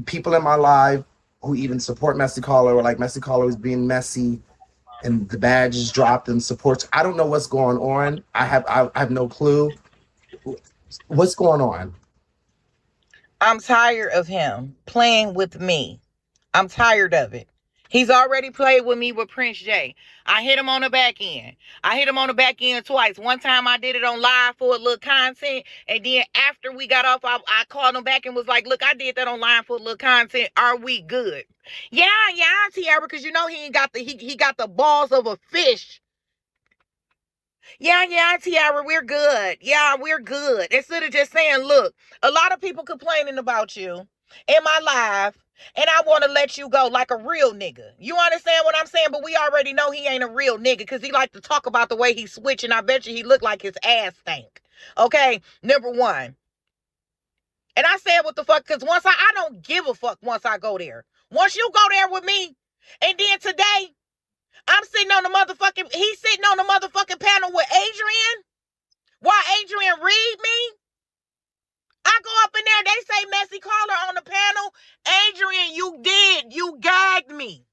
people in my life who even support Messy Caller or like Messy Caller is being messy and the badge is dropped and supports. I don't know what's going on. I have no clue. What's going on? I'm tired of him playing with me. I'm tired of it. He's already played with me with Prince J. I hit him on the back end. I hit him on the back end twice. One time I did it on live for a little content. And then after we got off, I called him back and was like, look, I did that on live for a little content. Are we good? Yeah, Tiara, because you know he ain't got he got the balls of a fish. Yeah, Tiara, we're good. Yeah, we're good. Instead of just saying, look, a lot of people complaining about you in my life, and I want to let you go like a real nigga. You understand what I'm saying? But we already know he ain't a real nigga because he like to talk about the way he's switching. I bet you he look like his ass stank. Okay, number one. And I said what the fuck, because I don't give a fuck once I go there. Once you go there with me, and then today, he's sitting on the motherfucking panel with Adrian. While Adrian read me, I go up in there, they say Messy Caller on the panel. Adrian, you gagged me.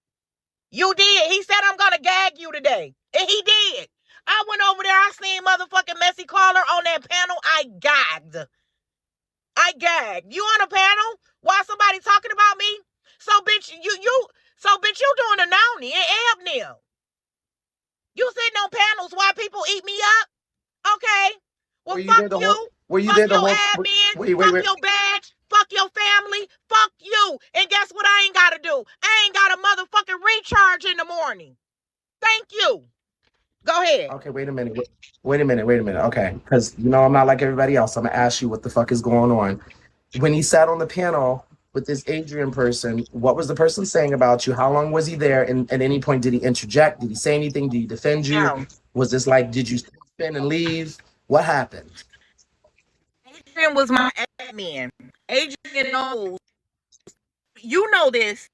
You did. He said I'm gonna gag you today. And he did. I went over there, I seen motherfucking Messy Caller on that panel. I gagged. You on a panel while somebody talking about me? So bitch, you doing a Noni and Ebnil. You sitting on panels while people eat me up? Okay. Well, fuck you. Were you fuck there the your whole? admin. Fuck your badge. Fuck your family. Fuck you. And guess what I ain't got to do? I ain't got a motherfucking recharge in the morning. Thank you. Go ahead. Okay, wait a minute. Okay, because you know I'm not like everybody else. I'm gonna ask you what the fuck is going on. When he sat on the panel with this Adrian person, what was the person saying about you? How long was he there? And at any point, did he interject? Did he say anything? Did he defend you? No. Was this like, did you spin and leave? What happened? Adrian was my admin. Adrian knows. You know this.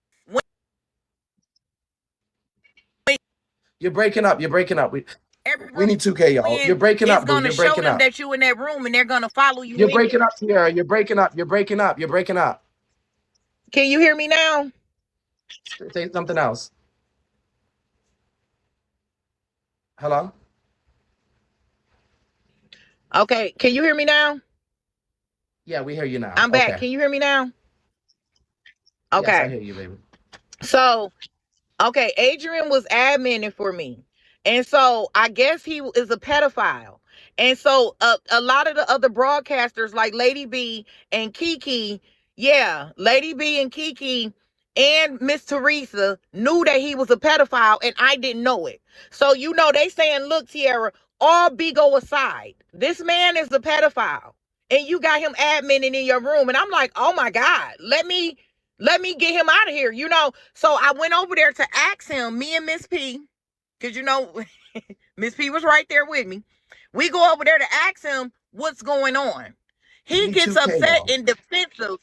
You're breaking up. We need 2K, y'all. You're breaking up, boo. You're breaking up. It's going to show them that you in that room and they're going to follow you. You're breaking up, Tiara. You're breaking up. Can you hear me now? Say something else. Hello? Okay. Can you hear me now? Yeah, we hear you now. I'm back. Can you hear me now? Okay. Yes, I hear you, baby. So, okay, Adrian was adminning for me. And so I guess he is a pedophile. And so a lot of the other broadcasters like Lady B and Kiki, Lady B and Kiki and Miss Teresa knew that he was a pedophile and I didn't know it. So, you know, they saying, look, Tiara, all Bigo aside, this man is a pedophile. And you got him adminning in your room. And I'm like, oh my God, let me get him out of here, you know. So I went over there to ask him, me and Miss P, because you know, Miss P was right there with me. We go over there to ask him what's going on. He gets upset and defensive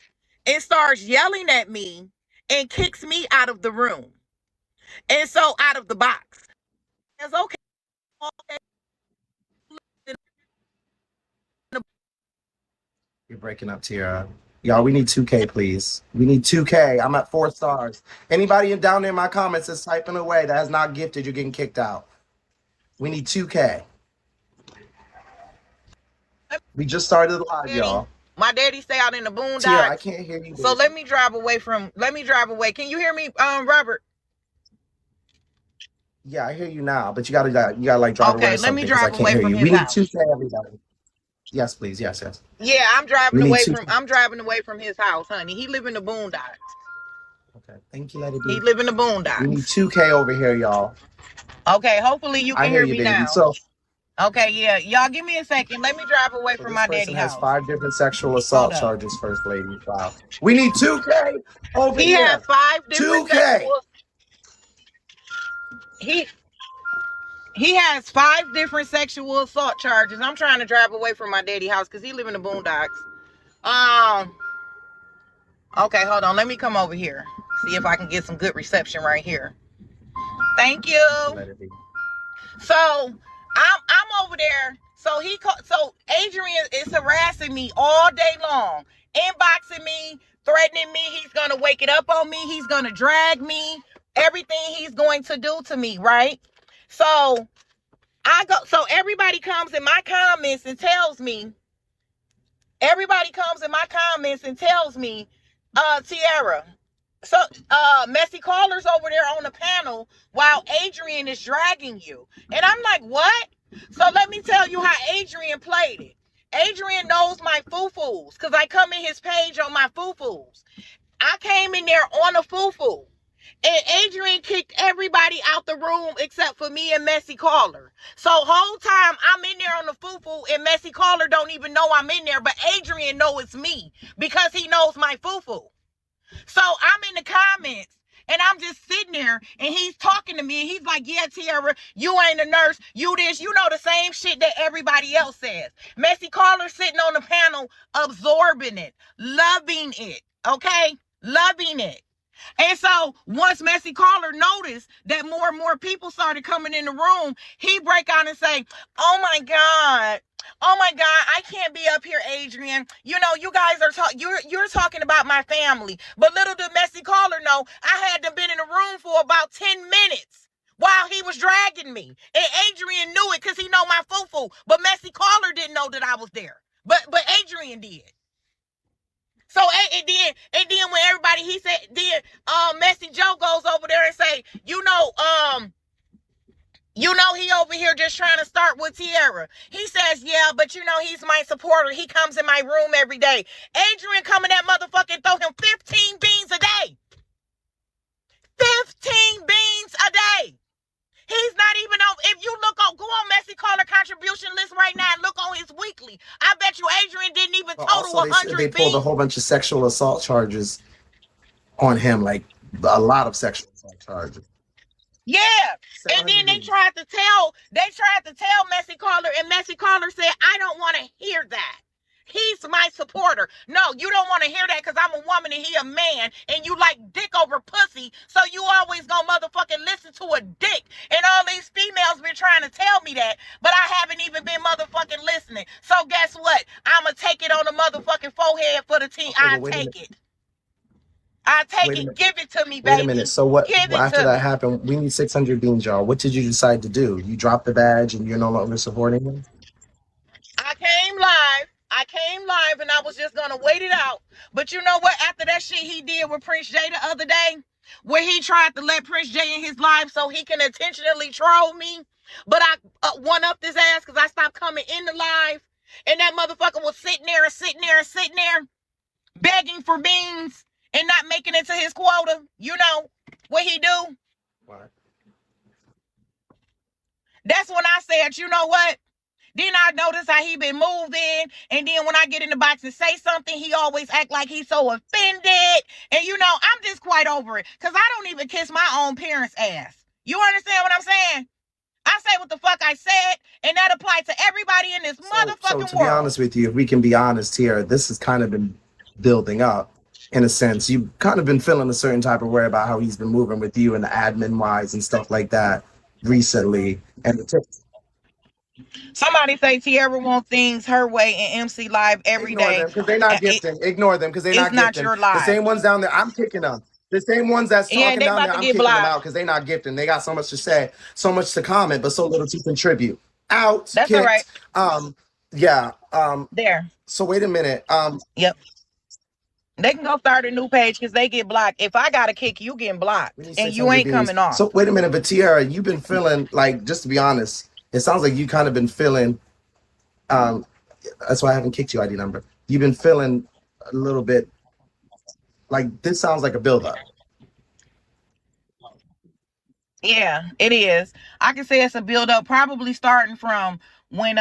and starts yelling at me and kicks me out of the room. And so out of the box. It's okay. You're breaking up, Tiara. Y'all, we need 2K, please. We need 2K. I'm at 4 stars. Anybody down there in my comments is typing away that has not gifted, you're getting kicked out. We need 2K. We just started the live, y'all. My daddy stay out in the boondocks. Tiara, I can't hear you. So let me drive away. Can you hear me, Robert? Yeah, I hear you now, but you gotta like drive away. Okay, let me drive away from his house. We need house. 2K, everybody. Yes, please. Yes. Yeah, I'm driving away from his house, honey. He live in the boondocks. Okay, thank you, Lady B. He live in the boondocks. We need 2K over here, y'all. Okay, hopefully you can hear me baby. now. So, okay, yeah, y'all give me a second. Let me drive away from my daddy's house. This person has 5 different sexual assault charges, First Lady. Wow. We need 2K over here. He has 5 different 2K. He has 5 different sexual assault charges. I'm trying to drive away from my daddy's house because he live in the boondocks. Okay, hold on. Let me come over here. See if I can get some good reception right here. Thank you. So I'm over there. So Adrian is harassing me all day long, inboxing me, threatening me. He's going to wake it up on me. He's going to drag me. Everything he's going to do to me, right? So so everybody comes in my comments and tells me, Tiara, so Messy Caller's over there on the panel while Adrian is dragging you. And I'm like, what? So let me tell you how Adrian played it. Adrian knows my foo-foos because I come in his page on my foo-foos. I came in there on a foo-foo. And Adrian kicked everybody out the room except for me and Messy Caller. So whole time I'm in there on the foo-foo and Messy Caller don't even know I'm in there, but Adrian know it's me because he knows my foo-foo. So I'm in the comments and I'm just sitting there and he's talking to me and he's like, yeah, Tiara, you ain't a nurse. You this, you know, the same shit that everybody else says. Messy Caller sitting on the panel, absorbing it, loving it, okay? Loving it. And so once Messy Caller noticed that more and more people started coming in the room, he break out and say, oh my God, I can't be up here, Adrian. You know, you guys are you're talking about my family. But little did Messy Caller know, I had to been in the room for about 10 minutes while he was dragging me. And Adrian knew it because he know my foo-foo. But Messy Caller didn't know that I was there. But Adrian did. So and then when everybody he said then Messy Joe goes over there and say, you know he over here just trying to start with Tiara. He says, yeah, but you know he's my supporter. He comes in my room every day. Adrian come in that motherfucker throw him 15 beans a day. 15 beans a day. He's not even on. If you go on Messy Caller contribution list right now and look on his weekly, I bet you Adrian didn't even total 100 they pulled a whole bunch of sexual assault charges on him, like a lot of sexual assault charges. Yeah, and then they tried to tell Messy Caller, and Messy Caller said, I don't want to hear that. He's my supporter. No, you don't want to hear that because I'm a woman and he a man and you like dick over pussy. So you always gonna motherfucking listen to a dick. And all these females been trying to tell me that, but I haven't even been motherfucking listening. So guess what? I'ma take it on the motherfucking forehead for the team. I take it. Give it to me, baby. Wait a minute. So what? After that happened, we need 600 beans, y'all. What did you decide to do? You dropped the badge and you're no longer supporting him? I came live and I was just gonna wait it out. But you know what? After that shit he did with Prince Jay the other day, where he tried to let Prince Jay in his live so he can intentionally troll me, but I one up his ass because I stopped coming in the live, and that motherfucker was sitting there, begging for beans and not making it to his quota. You know what he do? What? That's when I said, you know what? Then I notice how he been moving. And then when I get in the box and say something, he always act like he's so offended. And you know, I'm just quite over it. Because I don't even kiss my own parents' ass. You understand what I'm saying? I say what the fuck I said. And that applies to everybody in this motherfucking world. So to be honest with you, if we can be honest here, this has kind of been building up. In a sense, you've kind of been feeling a certain type of way about how he's been moving with you and the admin wise and stuff like that recently. And the somebody say Tiara want things her way in MC Live every day. Because they're not gifting. Ignore them because they're not gifting. It's not your live. The same ones down there, I'm kicking them. The same ones that's talking down there, I'm kicking them out because they're not gifting. They got so much to say, so much to comment, but so little to contribute. Out. That's kicked. All right. Yeah. There. So wait a minute. Yep. They can go start a new page because they get blocked. If I got a kick, you getting blocked. And you ain't coming off. So wait a minute, but Tiara, you've been feeling like, just to be honest, it sounds like you kind of been feeling, that's why I haven't kicked you ID number. You've been feeling a little bit like this sounds like a buildup. Yeah, it is. I can say it's a buildup, probably starting from when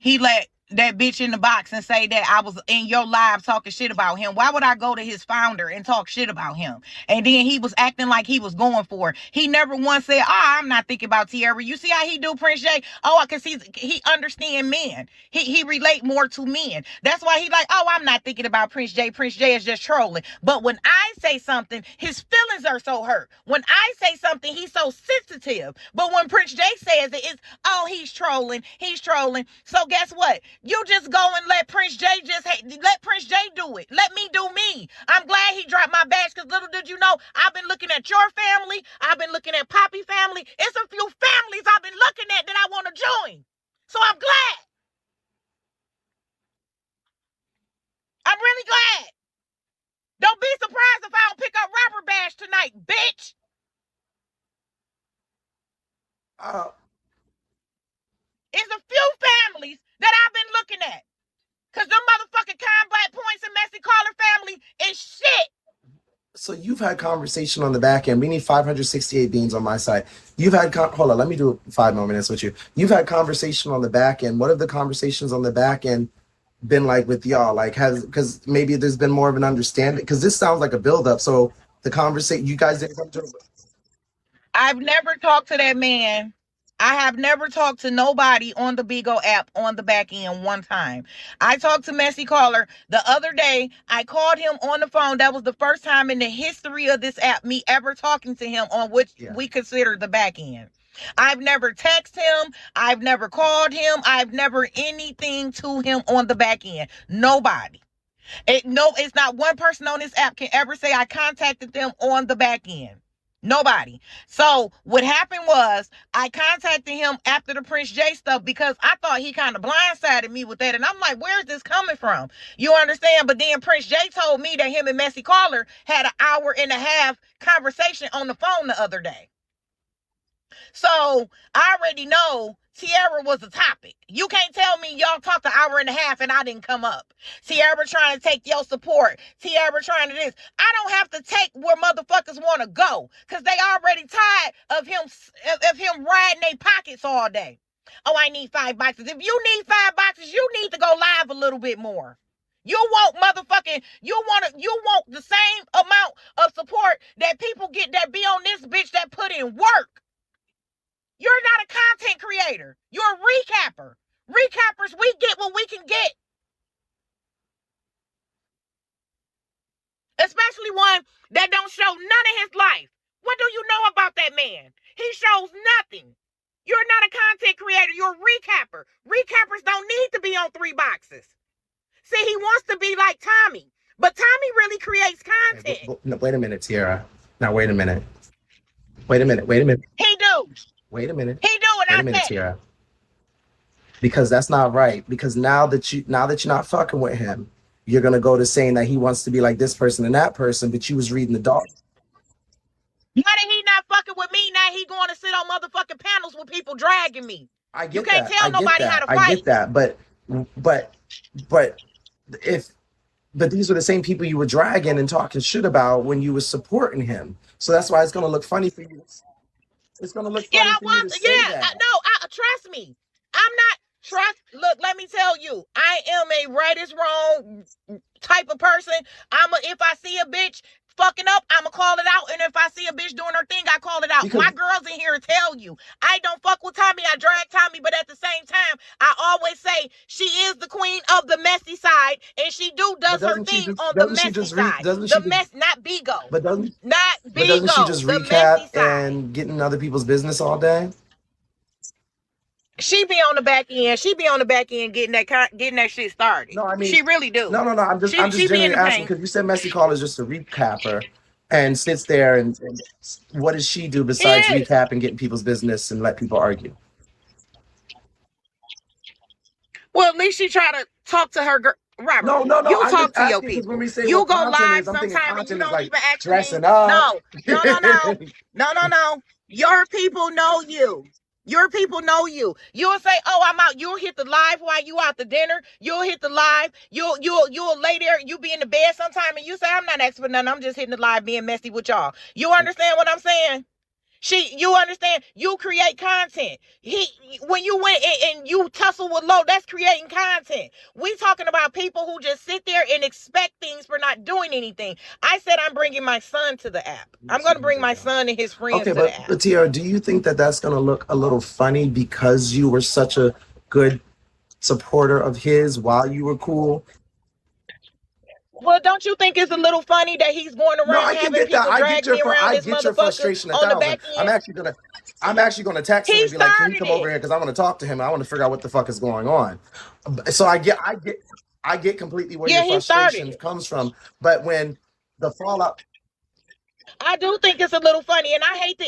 he let that bitch in the box and say that I was in your live talking shit about him. Why would I go to his founder and talk shit about him? And then he was acting like he was going for it. He never once said, I'm not thinking about Tiara. You see how he do, Prince Jay? Oh, because he understand men. He relate more to men. That's why he like, I'm not thinking about Prince Jay. Prince Jay is just trolling. But when I say something, his feelings are so hurt. When I say something, he's so sensitive. But when Prince Jay says it, it's, he's trolling. So guess what? You just go and let Prince J let Prince J do it. Let me do me. I'm glad he dropped my badge because little did you know, I've been looking at your family. I've been looking at Poppy family. It's a few families I've been looking at that I want to join. So I'm glad. I'm really glad. Don't be surprised if I don't pick up Robert badge tonight, bitch. It's a few families that I've been looking at. Because them motherfucking combat points and messy caller family is shit. So you've had conversation on the back end. We need 568 beans on my side. You've had hold on, let me do 5 more minutes with you. You've had conversation on the back end. What have the conversations on the back end been like with y'all? Like, because maybe there's been more of an understanding. Because this sounds like a buildup. So the conversation, you guys didn't come to. I've never talked to that man. I have never talked to nobody on the Bigo app on the back end one time. I talked to Messy Caller the other day. I called him on the phone. That was the first time in the history of this app me ever talking to him on which we consider the back end. I've never texted him. I've never called him. I've never anything to him on the back end. Nobody. It's not one person on this app can ever say I contacted them on the back end. Nobody. So what happened was I contacted him after the Prince J stuff because I thought he kind of blindsided me with that. And I'm like, where's this coming from? You understand? But then Prince J told me that him and Messy Caller had an hour and a half conversation on the phone the other day. So I already know Tiara was the topic. You can't tell me y'all talked an hour and a half and I didn't come up. Tiara trying to take your support. Tiara trying to this. I don't have to take where motherfuckers want to go because they already tired of him riding their pockets all day. Oh, I need 5 boxes. If you need 5 boxes, you need to go live a little bit more. You want the same amount of support that people get that be on this bitch that put in work. You're not a content creator. You're a recapper. Recappers, we get what we can get. Especially one that don't show none of his life. What do you know about that man? He shows nothing. You're not a content creator. You're a recapper. Recappers don't need to be on 3 boxes. See, he wants to be like Tommy. But Tommy really creates content. Wait a minute, Tiara. Now, wait a minute. Wait a minute. He do. Wait a minute. He do it. Wait a minute, Tiara. Because that's not right. Because now that you're not fucking with him, you're gonna go to saying that he wants to be like this person and that person, but you was reading the dog. Now that he not fucking with me, now he going to sit on motherfucking panels with people dragging me. I get you can't that. tell nobody how to fight. I get that, but these are the same people you were dragging and talking shit about when you were supporting him. So that's why it's gonna look funny for you. It's gonna look funny for you to say that. Trust me. I'm not Look, let me tell you, I am a right is wrong type of person. If I see a bitch fucking up, I'ma call it out. And if I see a bitch doing her thing, I call it out. Because my girls in here tell you, I don't fuck with Tommy. I drag Tommy, but at the same time, I always say she is the queen of the messy side, and she does her thing on the messy side. Not Bigo. But doesn't Bigo. she just recap and get in other people's business all day? She be on the back end. She be on the back end getting that shit started. No, I mean she really do. No. I'm just genuinely asking because you said Messy Call is just a recapper and sits there and what does she do besides recap and get in people's business and let people argue? Well, at least she try to talk to her girl. Robert, no. You talk to your people. When we say you go live sometime and you don't even actually dressing up. No. Your people know you. Your people know you. You'll say, "Oh, I'm out." You'll hit the live while you out to dinner. You'll hit the live. You'll lay there. You be in the bed sometime, and you say, "I'm not asking for nothing. I'm just hitting the live, being messy with y'all." You understand what I'm saying? You understand? You create content. When you went and you tussle with Lo, that's creating content. We talking about people who just sit there and expect things for not doing anything. I said I'm bringing my son to the app. I'm going to bring my son and his friends to the app. But Tiara, do you think that that's going to look a little funny because you were such a good supporter of his while you were cool? Well, don't you think it's a little funny that he's going around having people drag me around this motherfucker on the back end? I'm actually gonna. I'm actually going to text him He and be like, "Can you started come over it. here? Because I want to talk to him. I want to figure out what the fuck is going on." So I get completely where your Yeah, he started frustration it. comes from. But when the fallout, I do think it's a little funny, and I hate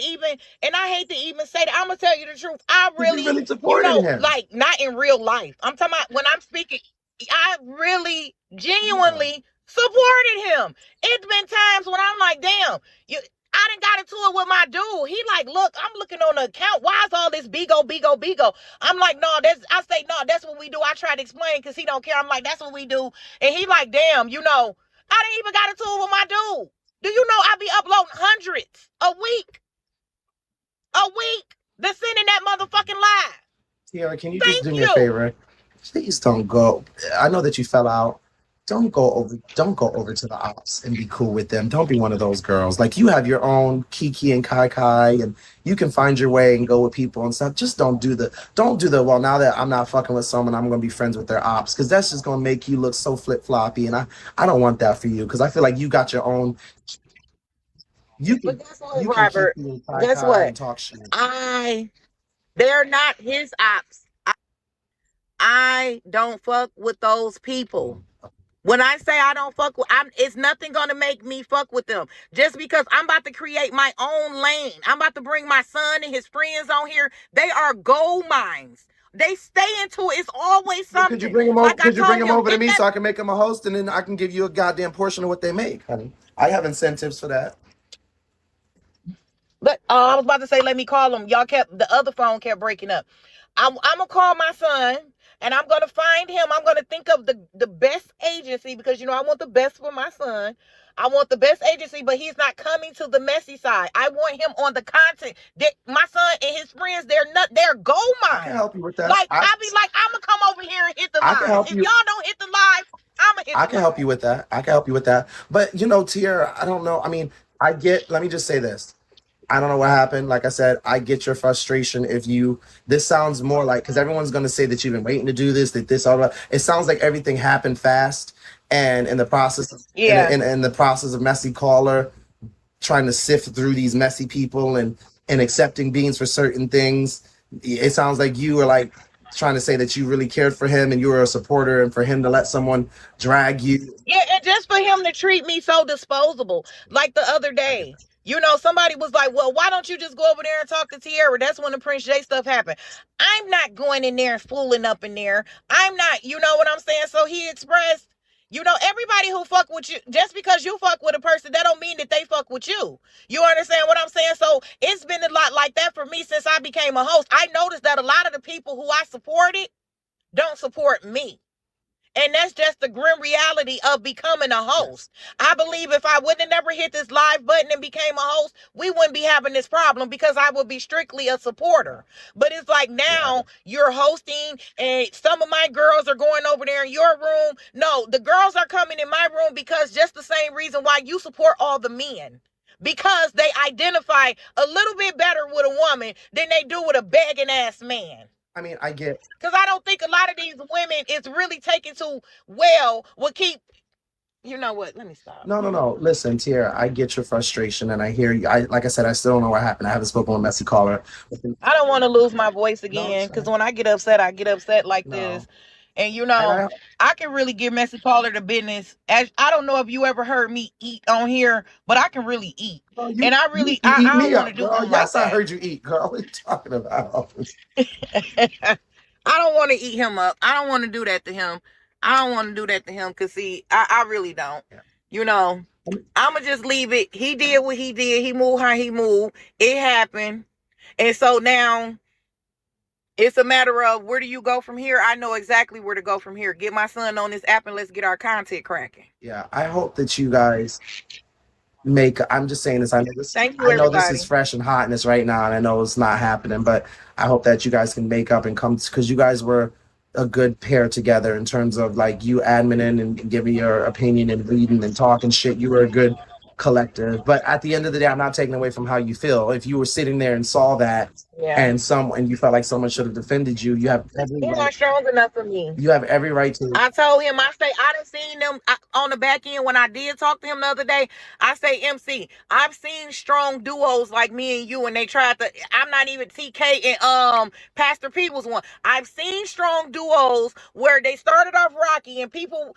to even say that. I'm gonna tell you the truth. I you really, really supported him. like not in real life. I'm talking about when I'm speaking. I really, Yeah. genuinely supported him. It's been times when I'm like, damn, you. I done got into it with my dude. He like, look, I'm looking on the account. Why is all this bigo, bigo, bigo? I'm like, no, that's. I say, no, that's what we do. I try to explain because he don't care. I'm like, that's what we do, and he like, damn, I didn't even got into it with my dude. Do you know I be uploading hundreds a week, that's sending that motherfucking live? Tiara, can you just do Thank me a you. favor? Please don't go. I know that you fell out. Don't go over to the ops and be cool with them. Don't be one of those girls. Like you have your own Kiki and Kai Kai, and you can find your way and go with people and stuff. Just don't do the well, now that I'm not fucking with someone, I'm gonna be friends with their ops. Cause that's just gonna make you look so flip floppy. And I don't want that for you. Cause I feel like you got your own you But can guess what, you can Kiki Robert? and Kai Guess Kai what? and talk shit. I they're not his ops. I don't fuck with those people. When I say I don't fuck with, it's nothing gonna make me fuck with them. Just because I'm about to create my own lane. I'm about to bring my son and his friends on here. They are gold mines. They stay into it. It's always Well, something. Like I could you bring told them him, over to hit me that. so I can make them a host and then I can give you a goddamn portion of what they make, honey. I have incentives for that. But I was about to say, let me call him. The other phone kept breaking up. I'm gonna call my son, and I'm gonna find him. I'm gonna think of the best agency because I want the best for my son. I want the best agency, but he's not coming to the messy side. I want him on the content. My son and his friends, they're gold I can mines. help you with that. Like I be like, I'm gonna come over here and hit the I can live. help If you. y'all don't hit the live, I'm gonna hit I the can help you live. with that. I can help you with that. But Tiara, I don't know. I mean, let me just say this. I don't know what happened. Like I said, I get your frustration if this sounds more like, because everyone's going to say that you've been waiting to do this, that this, all that. It sounds like everything happened fast. And Yeah. in the process of messy caller, trying to sift through these messy people and accepting beans for certain things. It sounds like you were like trying to say that you really cared for him and you were a supporter, and for him to let someone drag you. Yeah, and just for him to treat me so disposable, like the other I get day. that. Somebody was like, well, why don't you just go over there and talk to Tiara? That's when the Prince J stuff happened. I'm not going in there and fooling up in there. I'm not, you know what I'm saying? So he expressed, everybody who fuck with you, just because you fuck with a person, that don't mean that they fuck with you. You understand what I'm saying? So it's been a lot like that for me since I became a host. I noticed that a lot of the people who I supported don't support me. And that's just the grim reality of becoming a Yes. host. I believe if I would have never hit this live button and became a host, we wouldn't be having this problem because I would be strictly a Yeah. supporter. But it's like Yeah. now you're hosting and some of my girls are going over there in your room. No, the girls are coming in my room because just the same reason why you support all the men. Because they identify a little bit better with a woman than they do with a begging ass man. I mean, I get. Because I don't think a lot of these women is really taken to well will keep. You know what? Let me stop. No, no, no. Listen, Tiara, I get your frustration and I hear you. Like I said, I still don't know what happened. I haven't spoken with Messy Caller. I don't want to lose my voice No, again it's because fine. when I get upset like this. No. And And I can really give Messy Caller the business. As I don't know if you ever heard me eat on here, but I can really eat. girl, And you eat I don't me want to up, do girl. him like Yes, I that. heard you eat, girl. What are you talking about? I don't want to eat him up. I don't want to do that to him. I don't want to do that to him because see, I really don't. Yeah. You know, I'ma just leave it. He did what he did. He moved how he moved. It happened. And so now it's a matter of where do you go from here? I know exactly where to go from here. Get my son on this app and let's get our content cracking. Yeah. I hope that you guys make I'm just saying this. Thank you, I know this is everybody. fresh and hot in this right now, and I know it's not happening, but I hope that you guys can make up and come because you guys were a good pair together in terms of like you adminning and giving your opinion and reading and talking shit. You were a good collective. But at the end of the day, I'm not taking away from how you feel. If you were sitting there and saw that, Yeah. and you felt like someone should have defended you, you have every He's right. not strong enough for me. You have every right to. I told him, I say, I done seen them on the back end when I did talk to him the other day. I say, MC, I've seen strong duos like me and you, and they tried to, I'm not even TK and Pastor P was one. I've seen strong duos where they started off rocky and people,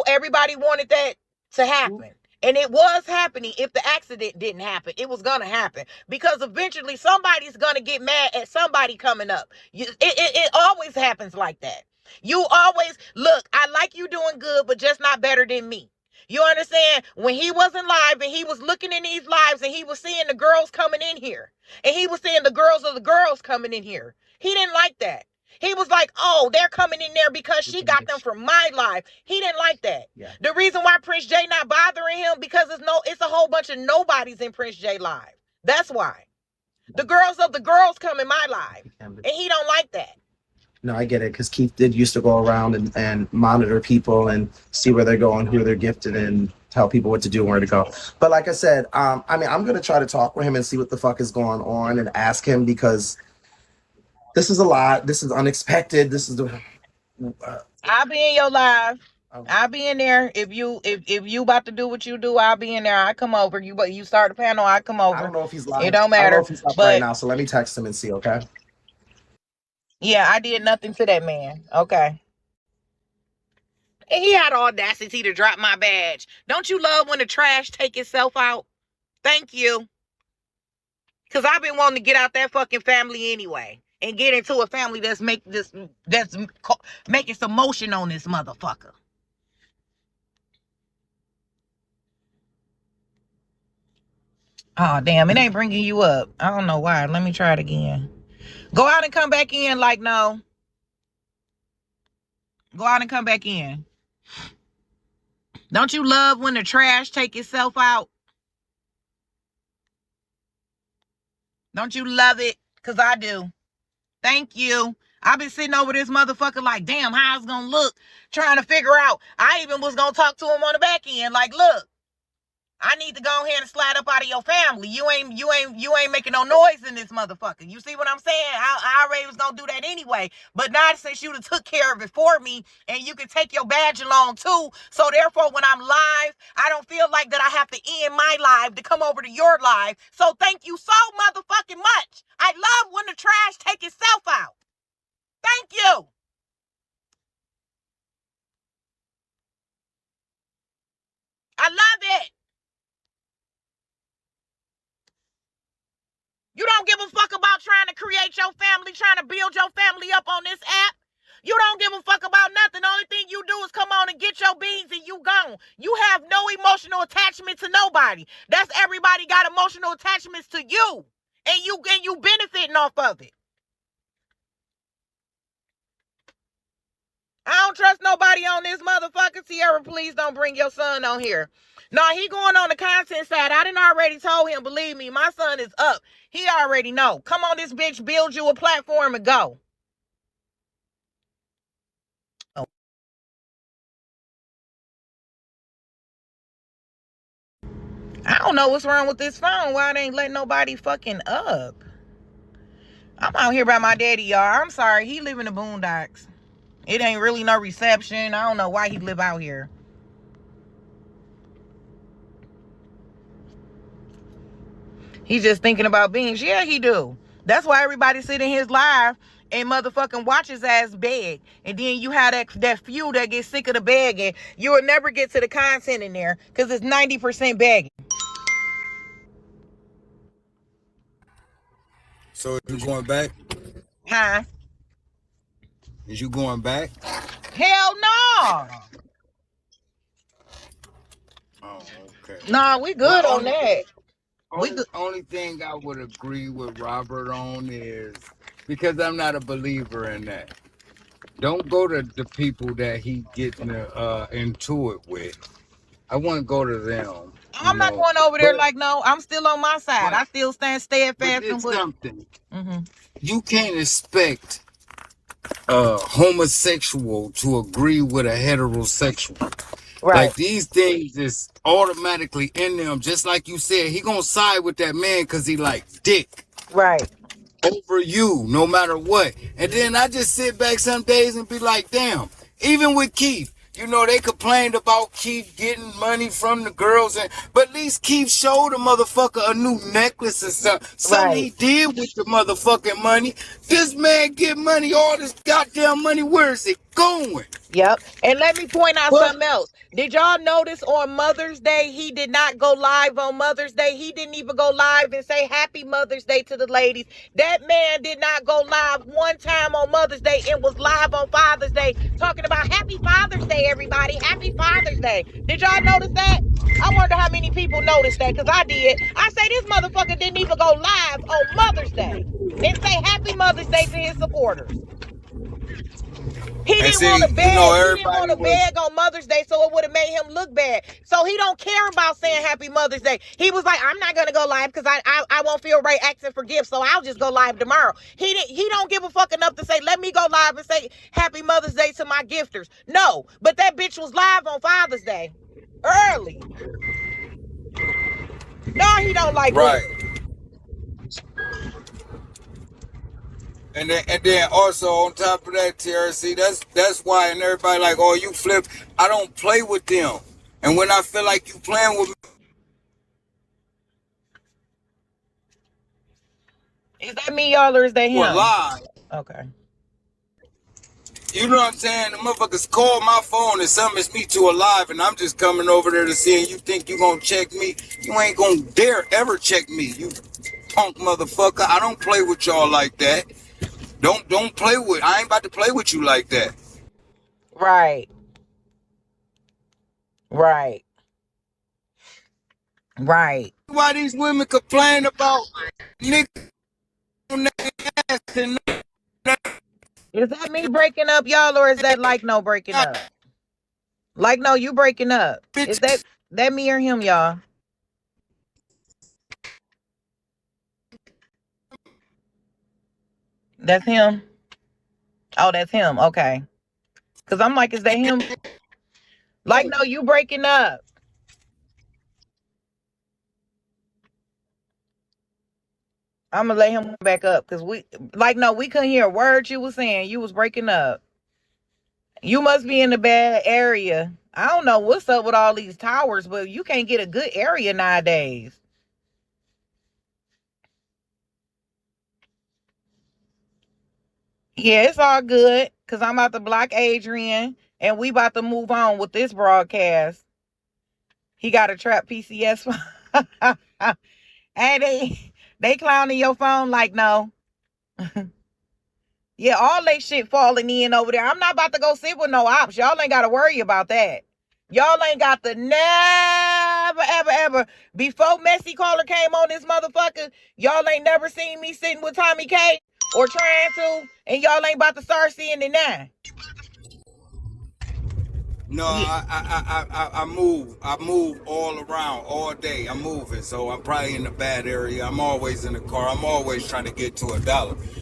everybody wanted that to happen. And it was happening. If the accident didn't happen, it was going to happen. Because eventually somebody's going to get mad at somebody coming up. It always happens like that. You always, look, I like you doing good, but just not better than me. You understand? When he wasn't live and he was looking in these lives and he was seeing the girls coming in here. And he was seeing the girls of the girls coming in here. He didn't like that. He was like, oh, they're coming in there because she got them from my life. He didn't like that. Yeah. The reason why Prince J not bothering him, because it's a whole bunch of nobodies in Prince J live. That's why. The girls of the girls come in my life. And he don't like that. No, I get it, because Keith did used to go around and monitor people and see where they're going, who they're gifted, and tell people what to do and where to go. But like I said, I'm going to try to talk with him and see what the fuck is going on and ask him, because this is a lot. This is unexpected. This is the. I'll be in your live. Okay. I'll be in there. If you about to do what you do, I'll be in there. I come over. You start the panel. I come over. I don't know if he's live. It don't matter. I don't know if he's up right now. So let me text him and see. Okay. Yeah, I did nothing to that man. Okay. And he had audacity to drop my badge. Don't you love when the trash take itself out? Thank you. Because I've been wanting to get out that fucking family anyway. And get into a family that's making some motion on this motherfucker. Oh, damn. It ain't bringing you up. I don't know why. Let me try it again. Go out and come back in. Like, no. Go out and come back in. Don't you love when the trash take itself out? Don't you love it? Because I do. Thank you. I've been sitting over this motherfucker like, damn, how it's going to look? Trying to figure out. I even was going to talk to him on the back end. Like, look. I need to go ahead and slide up out of your family. You ain't making no noise in this motherfucker. You see what I'm saying? I already was gonna do that anyway. But not since you took care of it for me, and you can take your badge along too. So therefore, when I'm live, I don't feel like that I have to end my live to come over to your live. So thank you so motherfucking much. I love when the trash take itself out. Thank you. I love it. You don't give a fuck about trying to create your family, trying to build your family up on this app. You don't give a fuck about nothing. The only thing you do is come on and get your beans and you gone. You have no emotional attachment to nobody. That's everybody got emotional attachments to you. And you benefiting off of it. I don't trust nobody on this motherfucker. Tiara, please don't bring your son on here. No, he going on the content side. I done already told him, believe me, my son is up. He already know. Come on this bitch, build you a platform and go. Oh. I don't know what's wrong with this phone. Why it ain't letting nobody fucking up? I'm out here by my daddy, y'all. I'm sorry. He live in the boondocks. It ain't really no reception. I don't know why he live out here. He's just thinking about beans. Yeah, he do. That's why everybody sit in his live and motherfucking watch his ass beg. And then you have that few that get sick of the begging. You will never get to the content in there because it's 90% begging. So you going back? Huh? Is you going back? Hell no. Oh, okay. Nah, we good on that. Only thing I would agree with Robert on is, because I'm not a believer in that. Don't go to the people that he getting into it with. I want to go to them. I'm not going over there like, no, I'm still on my side. I still stand steadfast. But it's something. Mm-hmm. You can't expect a homosexual to agree with a heterosexual. Right. Like these things is automatically in them. Just like you said, he gonna side with that man because he like dick Right. over you, no matter what. And then I just sit back some days and be like, damn. Even with Keith, you know, they complained about Keith getting money from the girls, but at least Keith showed the motherfucker a new necklace and stuff. Something he Right. did with the motherfucking money. This man get money, all this goddamn money. Where is it going? Yep. And let me point out What? something else. Did y'all notice on Mother's Day, he did not go live on Mother's Day? He didn't even go live and say Happy Mother's Day to the ladies. That man did not go live one time on Mother's Day and was live on Father's Day talking about Happy Father's Day, everybody. Happy Father's Day. Did y'all notice that? I wonder how many people noticed that, because I did. I say this motherfucker didn't even go live on Mother's Day and say Happy Mother's Day to his supporters. He And didn't want see, to you know, beg. He didn't want everybody to was beg on Mother's Day, so it would have made him look bad. So he don't care about saying Happy Mother's Day. He was like, I'm not gonna go live because I won't feel right asking for gifts, so I'll just go live tomorrow. He don't give a fuck enough to say, let me go live and say Happy Mother's Day to my gifters. No, but that bitch was live on Father's Day early. No, he don't like right. Boosie. And then also on top of that, TRC, that's why, and everybody like, oh, you flip. I don't play with them. And when I feel like you playing with me Is that me, y'all, or is that for a him? lie, Okay. you know what I'm saying? The motherfuckers call my phone and summons me to a live, and I'm just coming over there to see, and you think you gonna check me? You ain't gonna dare ever check me, you punk motherfucker. I don't play with y'all like that. Don't play with. I ain't about to play with you like that. Right. Right. Right. Why these women complain about niggas on their ass and Is that me breaking up, y'all, or is that like no breaking not up? Like no, you breaking up. Is bitch? that me or him, y'all? That's him. Oh, that's him. Okay. Cause I'm like, is that him? Like no, you breaking up. I'm gonna let him back up because we couldn't hear a word you was saying. You was breaking up. You must be in a bad area. I don't know what's up with all these towers, but you can't get a good area nowadays. Yeah, it's all good because I'm about to block Adrian and we about to move on with this broadcast. He got a trap PCS. And they clowning your phone like no. Yeah, all they shit falling in over there. I'm not about to go sit with no ops. Y'all ain't got to worry about that. Y'all ain't got to never, ever, ever. Before Messy Caller came on this motherfucker, y'all ain't never seen me sitting with Tommy K or trying to, and y'all ain't about to start seeing it now. No, Yeah. I move. I move all around all day. I'm moving, so I'm probably in a bad area. I'm always in the car. I'm always trying to get to $1.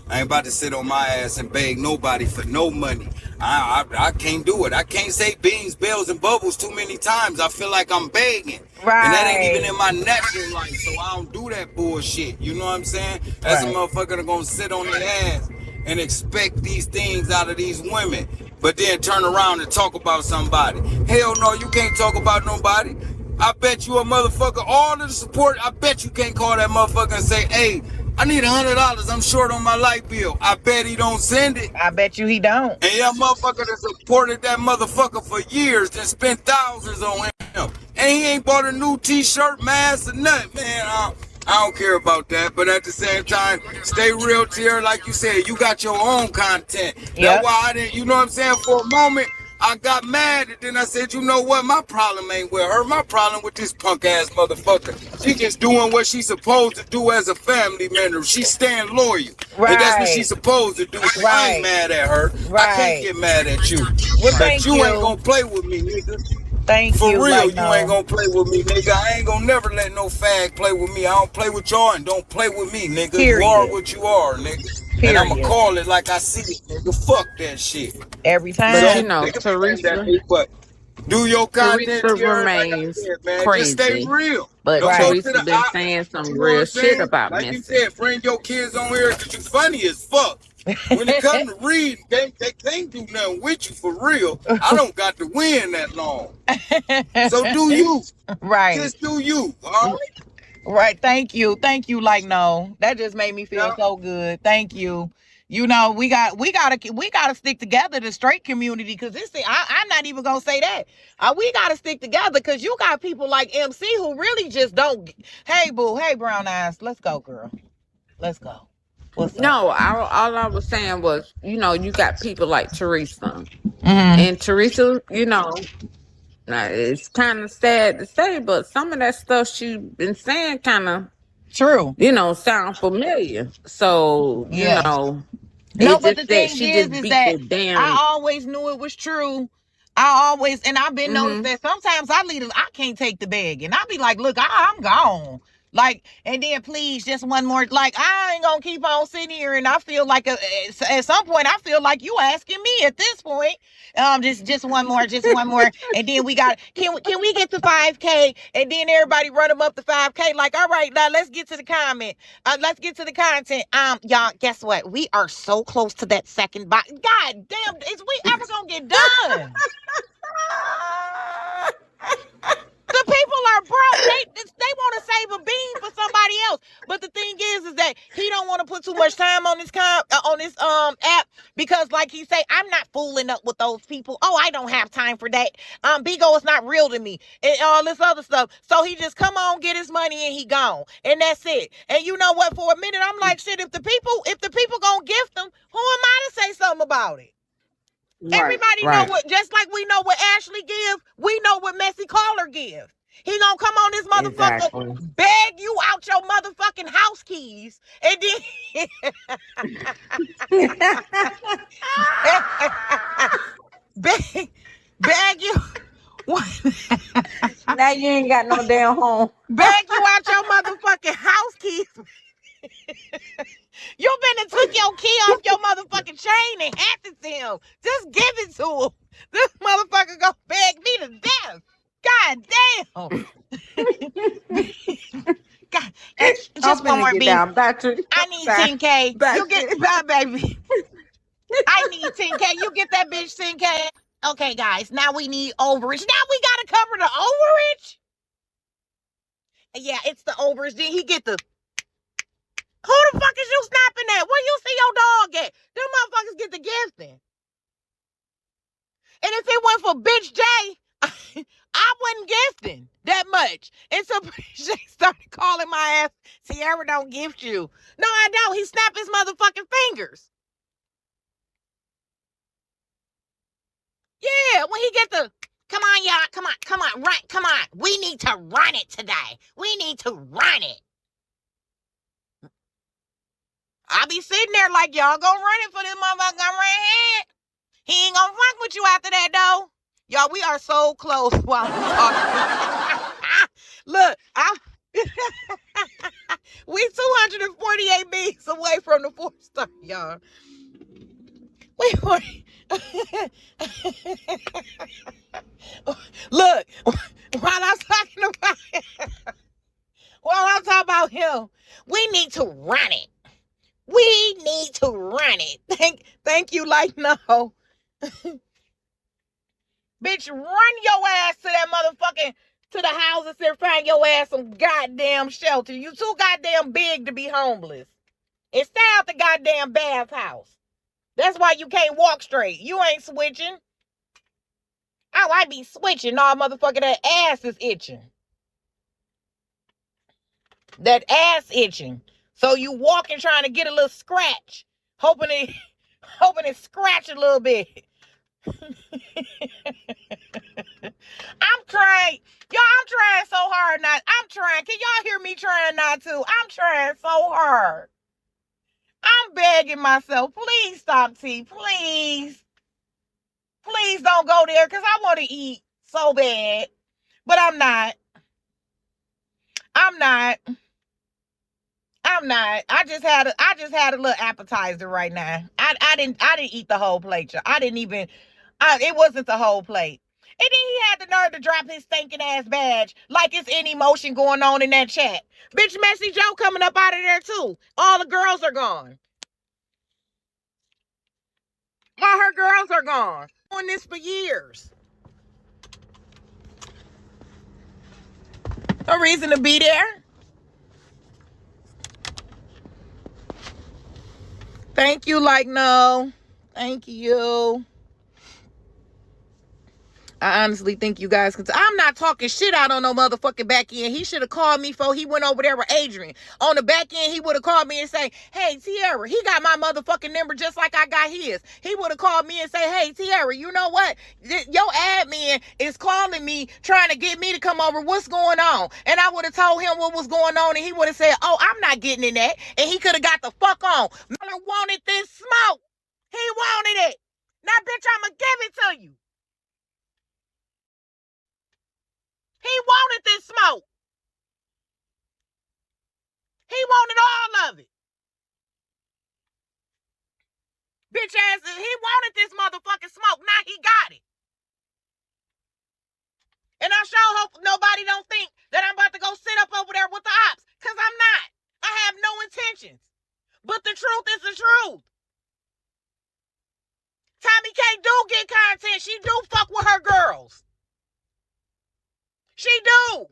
I ain't about to sit on my ass and beg nobody for no money. I can't do it. I can't say beans, bells, and bubbles too many times. I feel like I'm begging. And that ain't even Right. in my natural life, so I don't do that bullshit. You know what I'm saying? That's a Right. motherfucker that gonna sit on their ass and expect these things out of these women, but then turn around and talk about somebody. Hell no, you can't talk about nobody. I bet you a motherfucker, all of the support, I bet you can't call that motherfucker and say, hey, I need $100. I'm short on my light bill. I bet he don't send it. I bet you he don't. And y'all motherfucker that supported that motherfucker for years and spent thousands on him. And he ain't bought a new t-shirt, mask, or nothing. Man, I don't care about that. But at the same time, stay real, Tier. Like you said, you got your own content. That's Yep. why I didn't, you know what I'm saying? For a moment, I got mad, and then I said, you know what? My problem ain't with her. My problem with this punk ass motherfucker. She just doing what she's supposed to do as a family member. She's staying loyal. And that's what she's Right. supposed to do. So I ain't Right. mad at her. I can't Right. get mad at you. Well, But thank you ain't you. gonna play with me, nigga. Thank For you. real, Like you ain't no. gonna play with me, nigga. I ain't gonna never let no fag play with me. I don't play with y'all and don't play with me, nigga. You are Period. what you are, nigga. And I'ma Period. call it like I see it, nigga. Fuck that shit. Every But So you time. know, they can be mad at Teresa, me, but Do your content, Teresa Tiara. Like I remains said, man, just stay crazy, real. but Don't go Right. to Teresa the been saying some you know what real I'm shit saying? about Like you Missy. said, bring your kids on here because you funny as fuck. When it come to read, they can't do nothing with you for real. I don't got to win that long. So do you. Right. Just do you. All right? Right. Thank you. Like, no, that just made me feel Yeah. so good. Thank you. You know, we gotta stick together, the straight community, because I'm not even gonna say that. We gotta stick together because you got people like MC who really just don't. Hey, boo. Hey, brown eyes. Let's go, girl. Let's go. What's up? No, all I was saying was, you got people like Teresa. Mm-hmm. And Teresa, now it's kind of sad to say, but some of that stuff she been saying kind of, True. sound familiar. So, Yes. No, it's but just the that thing she just is beat that the damn. I always knew it was true. And I've been noticed Mm-hmm. that sometimes I can't take the bag, and I be like, look, I'm gone. Like, and then please, just one more. Like, I ain't gonna keep on sitting here, and I feel like at some point, I feel like you asking me at this point. Just one more, and then we got. Can we get to 5K? And then everybody run them up to 5K. Like, all right, now let's get to the comment. Let's get to the content. Y'all, guess what? We are so close to that second box. God damn, is we ever gonna get done? The people are broke. They want to save a bean for somebody else. But the thing is that he don't want to put too much time on this app because, like he say, I'm not fooling up with those people. Oh, I don't have time for that. Bigo is not real to me, and all this other stuff. So he just come on, get his money, and he gone, and that's it. And you know what? For a minute, I'm like, shit. If the people gonna gift them, who am I to say something about it? Right, Everybody know right. what, just like we know what Ashley give, we know what Messy Caller give. He gonna come on this motherfucker, Exactly. beg you out your motherfucking house keys, and then beg, beg you, Now you ain't got no damn home. beg you out your motherfucking house keys. You been and took your key off your motherfucking chain and handed it to him. Just give it to him. This motherfucker gonna beg me to death. God damn. God, I'm just one finna more get bean. down. Battery. I need Bye. 10K. You get Battery. bye, baby. I need 10K. You get that bitch 10K. Okay, guys. Now we need overage. Now we gotta cover the overage. Yeah, it's the overage. Then he get the. Who the fuck is you snapping at? Where you see your dog at? Them motherfuckers get the gifting. And if it went for bitch J, I wasn't gifting that much. And so Jay started calling my ass, Tiara don't gift you. No, I don't. He snapped his motherfucking fingers. Yeah, when he get the, come on, y'all, come on, run, come on. We need to run it today. We need to run it. I be sitting there like, y'all gonna run it for this motherfucker got red head. He ain't gonna fuck with you after that, though. Y'all, we are so close while I'm talking. Look, we 248 beats away from the 4-star, y'all. We were. Look, while I'm talking about him, we need to run it. We need to run it. Thank you, like no. Bitch, run your ass to that motherfucking, to the house and sit find your ass some goddamn shelter. You too goddamn big to be homeless. And stay out the goddamn bathhouse. That's why you can't walk straight. You ain't switching. Oh, I be switching. No, motherfucker, that ass is itching. That ass itching. So you walking trying to get a little scratch. Hoping it scratch a little bit. I'm trying. Y'all, I'm trying so hard not. I'm trying. Can y'all hear me trying not to? I'm trying so hard. I'm begging myself. Please stop, T. Please. Please don't go there because I want to eat so bad. But I'm not. I'm not. I'm not. I just had a little appetizer right now. I didn't eat the whole plate. I didn't even it wasn't the whole plate. And then he had the nerve to drop his stinking ass badge like it's any emotion going on in that chat. Bitch, Messy Joe coming up out of there too. All the girls are gone. All her girls are gone. Doing this for years. No reason to be there. Thank you, like no. Thank you. I honestly think you guys can. I'm not talking shit out on no motherfucking back end. He should have called me before he went over there with Adrian. On the back end, he would have called me and say, hey, Tiara, he got my motherfucking number just like I got his. He would have called me and say, hey, Tiara, you know what? Your admin is calling me, trying to get me to come over. What's going on? And I would have told him what was going on, and he would have said, oh, I'm not getting in that. And he could have got the fuck on. Miller wanted this smoke. He wanted it. Now, bitch, I'ma give it to you. He wanted this smoke. He wanted all of it. Bitch ass, he wanted this motherfucking smoke. Now he got it. And I sure hope nobody don't think that I'm about to go sit up over there with the ops. Because I'm not. I have no intentions. But the truth is the truth. Tommy K do get content. She do fuck with her girls. She do.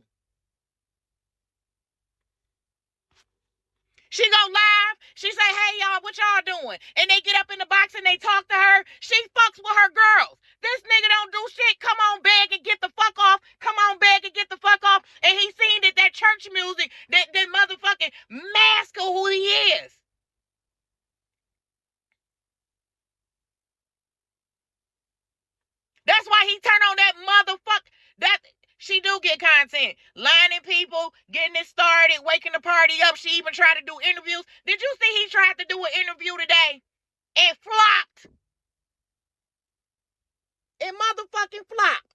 She go live. She say, hey, y'all, what y'all doing? And they get up in the box and they talk to her. She fucks with her girls. This nigga don't do shit. Come on, beg and get the fuck off. Come on, beg and get the fuck off. And he seen that church music, that motherfucking mask of who he is. That's why he turned on that motherfucker. She do get content. Lining people, getting it started, waking the party up. She even tried to do interviews. Did you see he tried to do an interview today? It flopped. It motherfucking flopped.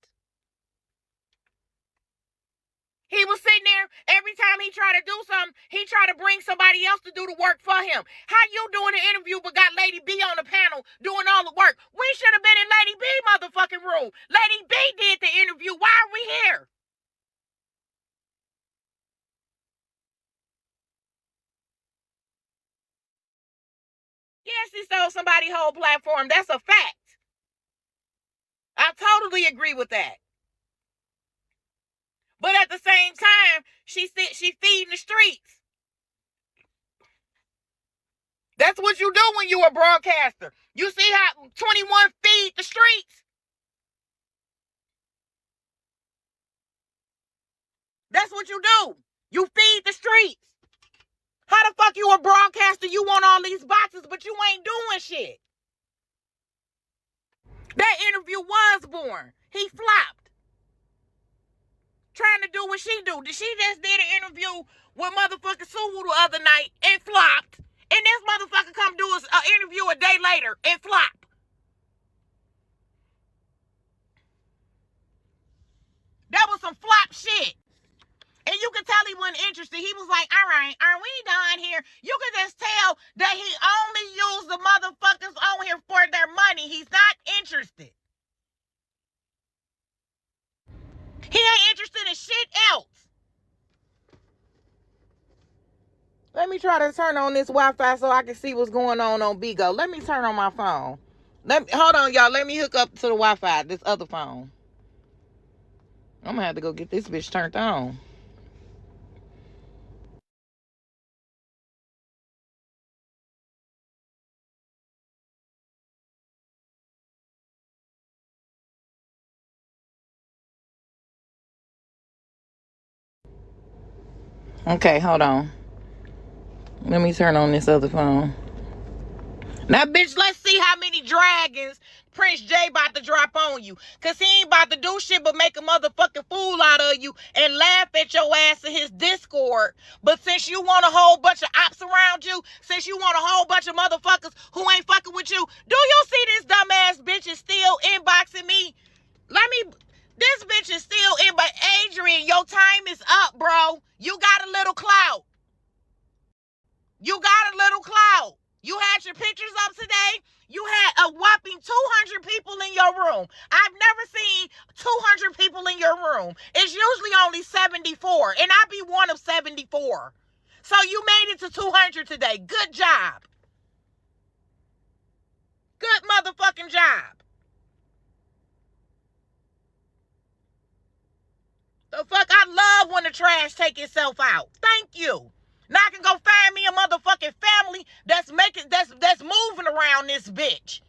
He was sitting there, every time he tried to do something, he tried to bring somebody else to do the work for him. How you doing an interview but got Lady B on the panel doing all the work? We should have been in Lady B motherfucking room. Lady B did the interview. Why are we here? Yes, he stole somebody's whole platform. That's a fact. I totally agree with that. But at the same time, she feeding the streets. That's what you do when you a broadcaster. You see how 21 feed the streets? That's what you do. You feed the streets. How the fuck you a broadcaster? You want all these boxes, but you ain't doing shit. That interview was born. He flopped. Trying to do what she do. She just did an interview with motherfucking Suwu the other night and flopped. And this motherfucker come do an interview a day later and flop. That was some flop shit. And you could tell he wasn't interested. He was like, all right, are we done here? You could just tell that he only used the motherfuckers on here for their money. He's not interested. He ain't interested in shit else. Let me try to turn on this Wi-Fi so I can see what's going on Bigo. Let me turn on my phone. Hold on, y'all. Let me hook up to the Wi-Fi, this other phone. I'm going to have to go get this bitch turned on. Okay, hold on. Let me turn on this other phone. Now, bitch, let's see how many dragons Prince J about to drop on you. Because he ain't about to do shit but make a motherfucking fool out of you and laugh at your ass in his Discord. But since you want a whole bunch of ops around you, since you want a whole bunch of motherfuckers who ain't fucking with you, do you see this dumbass bitch is still inboxing me? This bitch is still in, but Adrian, your time is up, bro. You got a little clout. You got a little clout. You had your pictures up today. You had a whopping 200 people in your room. I've never seen 200 people in your room. It's usually only 74, and I be one of 74. So you made it to 200 today. Good job. Good motherfucking job. The fuck, I love when the trash take itself out. Thank you. Now I can go find me a motherfucking family that's moving around this bitch.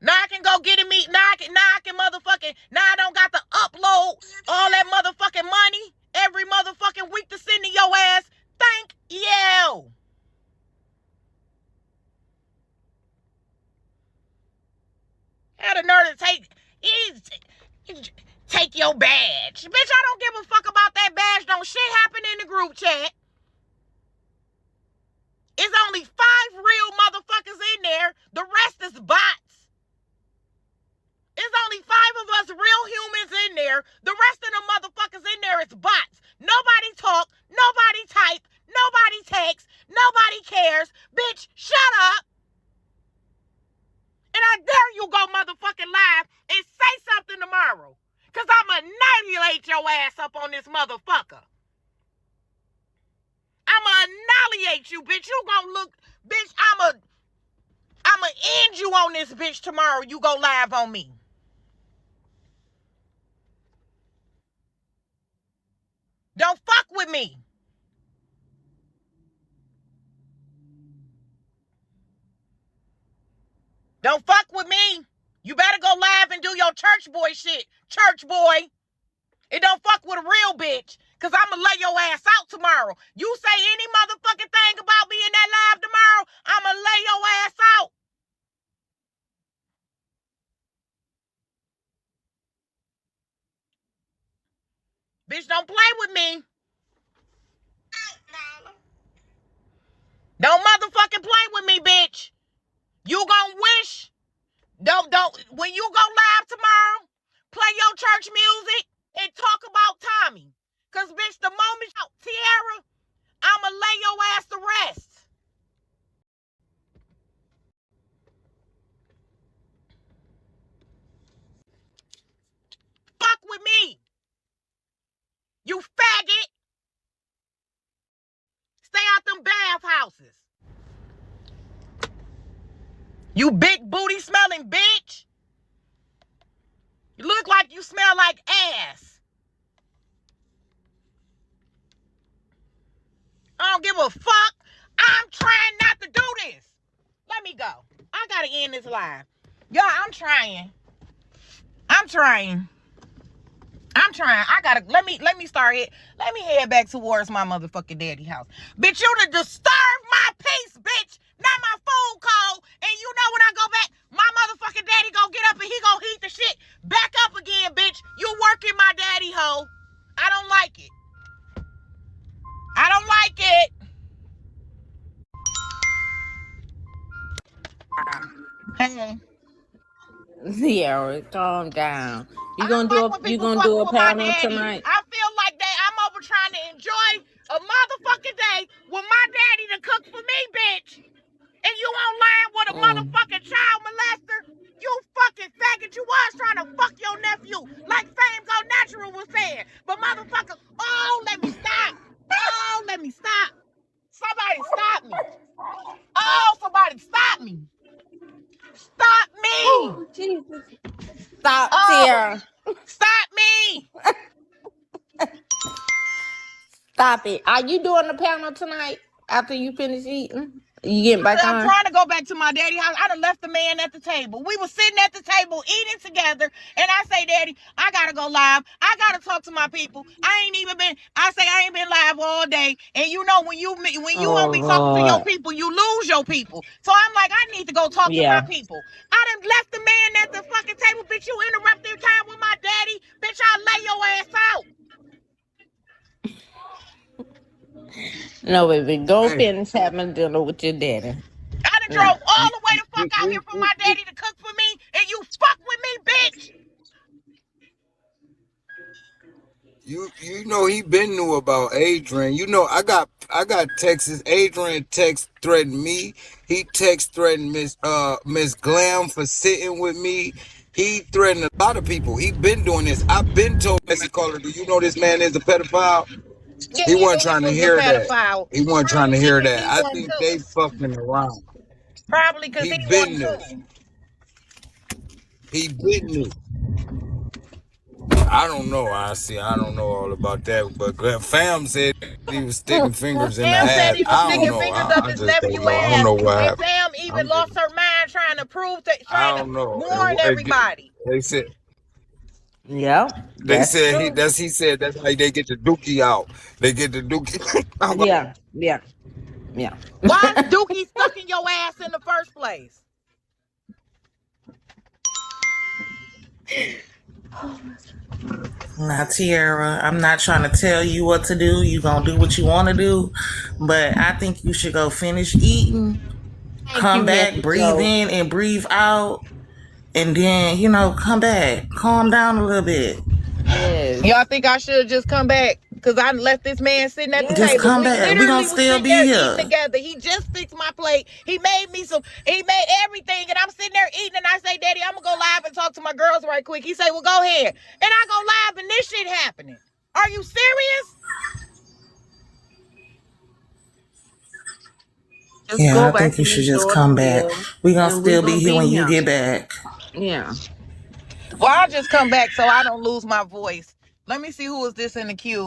Now I can go get it me. Now I can motherfucking. Now I don't got to upload all that motherfucking money every motherfucking week to send to your ass. Thank you. Had a nerve to take your badge. Bitch, I don't give a fuck about that badge. Don't shit happen in the group chat. It's only 5 real motherfuckers in there. The rest is bots. It's only 5 of us real humans in there. The rest of the motherfuckers in there is bots. Nobody talk. Nobody type. Nobody text. Nobody cares. Bitch, shut up. And I dare you go motherfucking live and say something tomorrow. Because I'ma annihilate your ass up on this motherfucker. I'ma annihilate you, bitch. You gonna look, bitch, I'ma end you on this bitch tomorrow. You go live on me. Don't fuck with me. Don't fuck with me. You better go live and do your church boy shit. Church boy. It don't fuck with a real bitch. Because I'm going to lay your ass out tomorrow. You say any motherfucking thing about me in that live tomorrow, I'm going to lay your ass out. Bitch, don't play with me. Don't motherfucking play with me, bitch. You gonna wish. Don't. When you go live tomorrow, play your church music and talk about Tommy. Because, bitch, the moment Tiara, I'ma lay your ass to rest. Fuck with me. You faggot. Stay out them bathhouses. You big booty smelling bitch. You look like you smell like ass. I don't give a fuck. I'm trying not to do this. Let me go. I gotta end this live. Y'all, I'm trying. I gotta let me start it. Let me head back towards my motherfucking daddy house. Bitch, you done disturbed my peace, bitch. Not my phone call. And you know when I go back, my motherfucking daddy gonna get up and he gonna heat the shit back up again, bitch. You working my daddy hoe. I don't like it. I don't like it. Hey. Yeah, calm down. I don't like when You people gonna do fucking a with my panel daddy. tonight? I feel like that I'm over trying to enjoy a motherfucking day with my daddy to cook for me, bitch. And you online with a motherfucking child molester? You fucking faggot. You was trying to fuck your nephew like Fame Go Natural was saying. But motherfucker, oh, let me stop. Oh, let me stop. Somebody stop me. Oh, somebody stop me. Stop me. Oh, Jesus. Stop, Oh, Tiara. stop me. Stop it. Are you doing the panel tonight after you finish eating? You getting back I'm on? trying to go back to my daddy house. I done left the man at the table. We were sitting at the table eating together, and I say, Daddy, I gotta go live. I gotta talk to my people. I ain't been live all day. And you know when you don't be talking to your people, you lose your people. So I'm like, I need to go talk to my people. I done left the man at the fucking table, bitch. You interrupted time with my daddy, bitch. I'll lay your ass out. No, baby, go finish having dinner with your daddy. I done drove all the way the fuck out here for my daddy to cook for me, and you fuck with me, bitch. You know he been knew about Adrian. You know I got texts. Adrian text threatened me. He text threatened Miss Glam for sitting with me. He threatened a lot of people. He been doing this. I've been told Messi Caller, do you know this man is a pedophile? Yeah, He he wasn't knew he trying to was a hear that. pedophile. He wasn't trying to Probably hear because that. he I won think they too. fucking around. Probably because He he won been new. too. He been new. I don't know. I don't know all about that. But Fam said he was sticking fingers in the Sam said ass. he was I don't sticking know. fingers up I his just don't nephew know. I don't ass, know what and happened. Sam even I'm just, lost her mind trying to prove that, I trying to don't know. warn everybody. They said Yep, that's true. he said that's how they get the dookie out. They get the dookie out. Yeah, yeah, yeah. Why is Dookie stuck in your ass in the first place? Now, Tiara, I'm not trying to tell you what to do. You gonna do what you want to do, but I think you should go finish eating, Thank you, come back, Mr. breathe Joe. in and breathe out, and then come back, calm down a little bit. Y'all Yes. think I should just come back? Because I left this man sitting at the Just table. come We Yes. back. We gonna literally was still sitting be there eating here. together. He just fixed my plate. He made everything. And I'm sitting there eating. And I say, Daddy, I'm going to go live and talk to my girls right quick. He say, well, go ahead. And I go live and this shit happening. Are you serious? Just Yeah, go I back think you and should just enjoy the come back. meal, We gonna and we're still be gonna here be when you here. get back. Yeah. Well, I'll just come back so I don't lose my voice. Let me see who is this in the queue.